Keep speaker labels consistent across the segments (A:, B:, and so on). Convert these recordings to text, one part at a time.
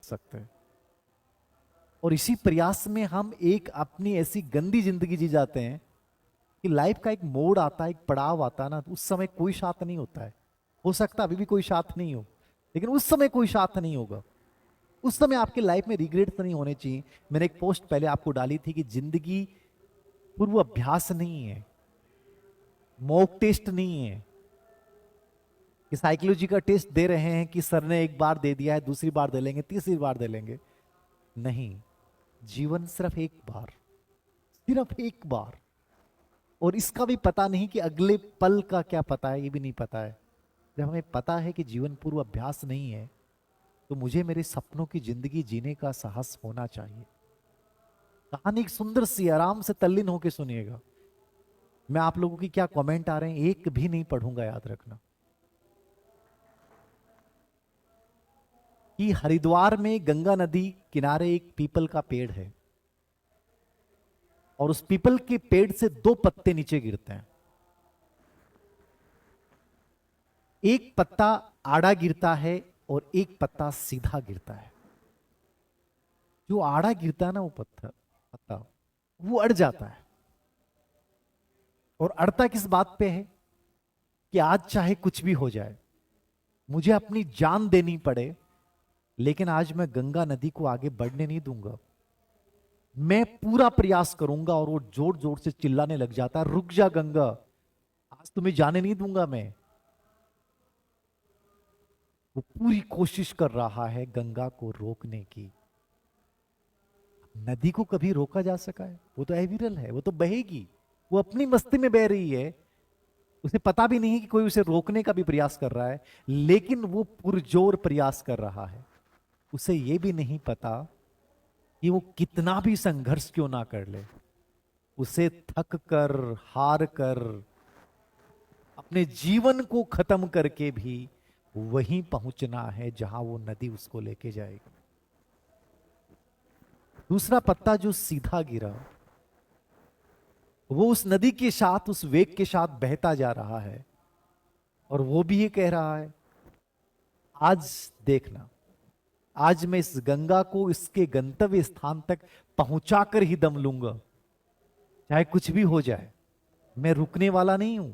A: सकते। और इसी प्रयास में हम एक अपनी ऐसी गंदी जिंदगी जी जाते हैं कि लाइफ का एक मोड़ आता है, एक पड़ाव आता है ना, तो उस समय कोई साथ नहीं होता है। हो सकता है अभी भी कोई साथ नहीं हो, लेकिन उस समय कोई साथ नहीं होगा। उस समय आपके लाइफ में रिग्रेट नहीं होने चाहिए। मैंने एक पोस्ट पहले आपको डाली थी कि जिंदगी पूर्व अभ्यास नहीं है, मॉक टेस्ट नहीं है कि साइकोलॉजी का टेस्ट दे रहे हैं कि सर ने एक बार दे दिया है, दूसरी बार दे लेंगे, तीसरी बार दे लेंगे। नहीं, जीवन सिर्फ एक बार, सिर्फ एक बार। और इसका भी पता नहीं कि अगले पल का क्या पता है, ये भी नहीं पता है। जब हमें पता है कि जीवन पूर्व अभ्यास नहीं है, तो मुझे मेरे सपनों की जिंदगी जीने का साहस होना चाहिए। कहानी एक सुंदर सी, आराम से तल्लीन होकर सुनिएगा। मैं आप लोगों की क्या कमेंट आ रहे हैं एक भी नहीं पढ़ूंगा, याद रखना। कि हरिद्वार में गंगा नदी किनारे एक पीपल का पेड़ है, और उस पीपल के पेड़ से दो पत्ते नीचे गिरते हैं। एक पत्ता आड़ा गिरता है और एक पत्ता सीधा गिरता है। जो आड़ा गिरता है ना, वो पत्ता वो अड़ जाता है। और अड़ता किस बात पे है कि आज चाहे कुछ भी हो जाए, मुझे अपनी जान देनी पड़े, लेकिन आज मैं गंगा नदी को आगे बढ़ने नहीं दूंगा। मैं पूरा प्रयास करूंगा। और वो जोर जोर से चिल्लाने लग जाता है, रुक जा गंगा, आज तुम्हें जाने नहीं दूंगा मैं। वो पूरी कोशिश कर रहा है गंगा को रोकने की। नदी को कभी रोका जा सका है? वो तो अविरल है, वो तो बहेगी, वो अपनी मस्ती में बह रही है। उसे पता भी नहीं कि कोई उसे रोकने का भी प्रयास कर रहा है, लेकिन वो पुरजोर प्रयास कर रहा है। उसे यह भी नहीं पता कि वो कितना भी संघर्ष क्यों ना कर ले, उसे थक कर, हार कर, अपने जीवन को खत्म करके भी वहीं पहुंचना है जहां वो नदी उसको लेके जाएगी। दूसरा पत्ता जो सीधा गिरा, वो उस नदी के साथ, उस वेग के साथ बहता जा रहा है। और वो भी ये कह रहा है, आज देखना, आज मैं इस गंगा को इसके गंतव्य स्थान तक पहुंचाकर ही दम लूंगा, चाहे कुछ भी हो जाए। मैं रुकने वाला नहीं हूं।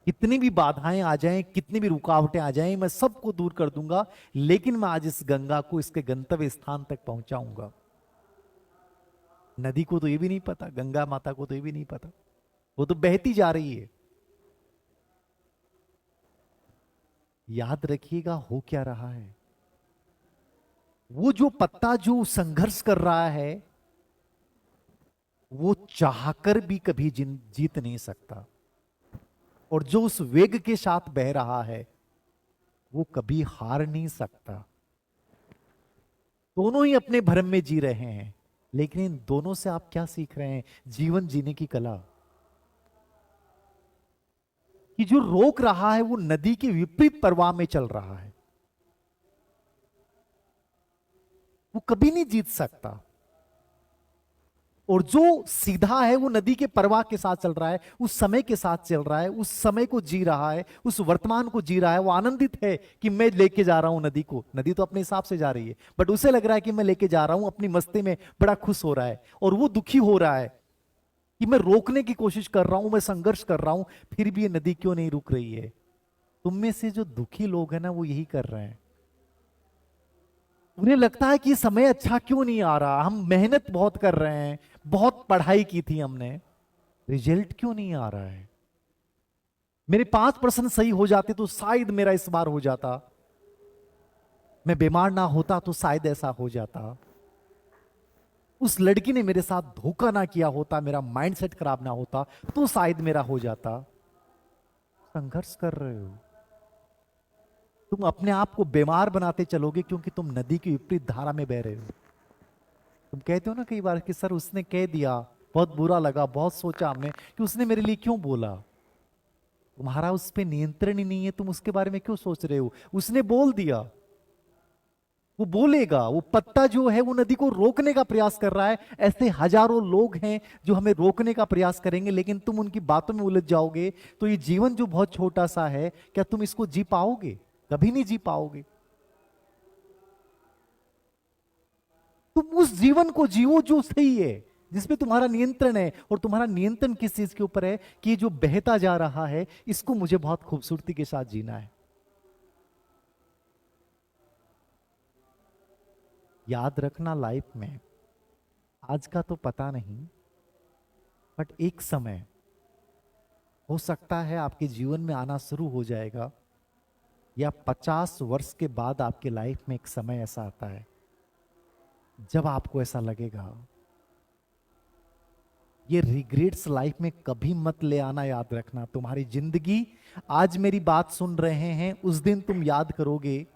A: कितनी भी बाधाएं आ जाएं, कितनी भी रुकावटें आ जाएं, मैं सबको दूर कर दूंगा, लेकिन मैं आज इस गंगा को इसके गंतव्य स्थान तक पहुंचाऊंगा। नदी को तो ये भी नहीं पता, गंगा माता को तो ये भी नहीं पता, वो तो बहती जा रही है। याद रखिएगा हो क्या रहा है। वो जो पत्ता जो संघर्ष कर रहा है, वो चाहकर भी कभी जीत नहीं सकता। और जो उस वेग के साथ बह रहा है, वो कभी हार नहीं सकता। दोनों ही अपने भ्रम में जी रहे हैं, लेकिन इन दोनों से आप क्या सीख रहे हैं? जीवन जीने की कला। कि जो रोक रहा है वो नदी के विपरीत प्रवाह में चल रहा है, वो कभी नहीं जीत सकता। और जो सीधा है वो नदी के प्रवाह के साथ चल रहा है, उस समय के साथ चल रहा है, उस समय को जी रहा है, उस वर्तमान को जी रहा है। वो आनंदित है कि मैं लेके जा रहा हूं नदी को। नदी तो अपने हिसाब से जा रही है, बट उसे लग रहा है कि मैं लेके जा रहा हूं, अपनी मस्ती में बड़ा खुश हो रहा है। और वो दुखी हो रहा है कि मैं रोकने की कोशिश कर रहा हूं, मैं संघर्ष कर रहा हूं, फिर भी ये नदी क्यों नहीं रुक रही है। तुम में से जो दुखी लोग हैं ना, वो यही कर रहे हैं। उन्हें लगता है कि समय अच्छा क्यों नहीं आ रहा, हम मेहनत बहुत कर रहे हैं, बहुत पढ़ाई की थी हमने, रिजल्ट क्यों नहीं आ रहा है। मेरे 5% सही हो जाते तो शायद मेरा इस बार हो जाता, मैं बीमार ना होता तो शायद ऐसा हो जाता, उस लड़की ने मेरे साथ धोखा ना किया होता, मेरा माइंडसेट खराब ना होता तो शायद मेरा हो जाता। संघर्ष कर रहे हो, तुम अपने आप को बीमार बनाते चलोगे, क्योंकि तुम नदी की विपरीत धारा में बह रहे हो। तुम कहते हो ना कई बार कि सर उसने कह दिया, बहुत बुरा लगा, बहुत सोचा हमने कि उसने मेरे लिए क्यों बोला। तुम्हारा उस पर नियंत्रण ही नहीं है, तुम उसके बारे में क्यों सोच रहे हो। उसने बोल दिया, वो बोलेगा। वो पत्ता जो है वो नदी को रोकने का प्रयास कर रहा है। ऐसे हजारों लोग हैं जो हमें रोकने का प्रयास करेंगे, लेकिन तुम उनकी बातों में उलझ जाओगे। तो ये जीवन जो बहुत छोटा सा है, क्या तुम इसको जी पाओगे? कभी नहीं जी पाओगे। तुम उस जीवन को जियो जो सही है, जिसमें तुम्हारा नियंत्रण है। और तुम्हारा नियंत्रण किस चीज के ऊपर है कि ये जो बहता जा रहा है इसको मुझे बहुत खूबसूरती के साथ जीना है। याद रखना, लाइफ में आज का तो पता नहीं, बट एक समय हो सकता है आपके जीवन में आना शुरू हो जाएगा, या 50 वर्ष के बाद आपके लाइफ में एक समय ऐसा आता है जब आपको ऐसा लगेगा। ये रिग्रेट्स लाइफ में कभी मत ले आना, याद रखना। तुम्हारी जिंदगी, आज मेरी बात सुन रहे हैं, उस दिन तुम याद करोगे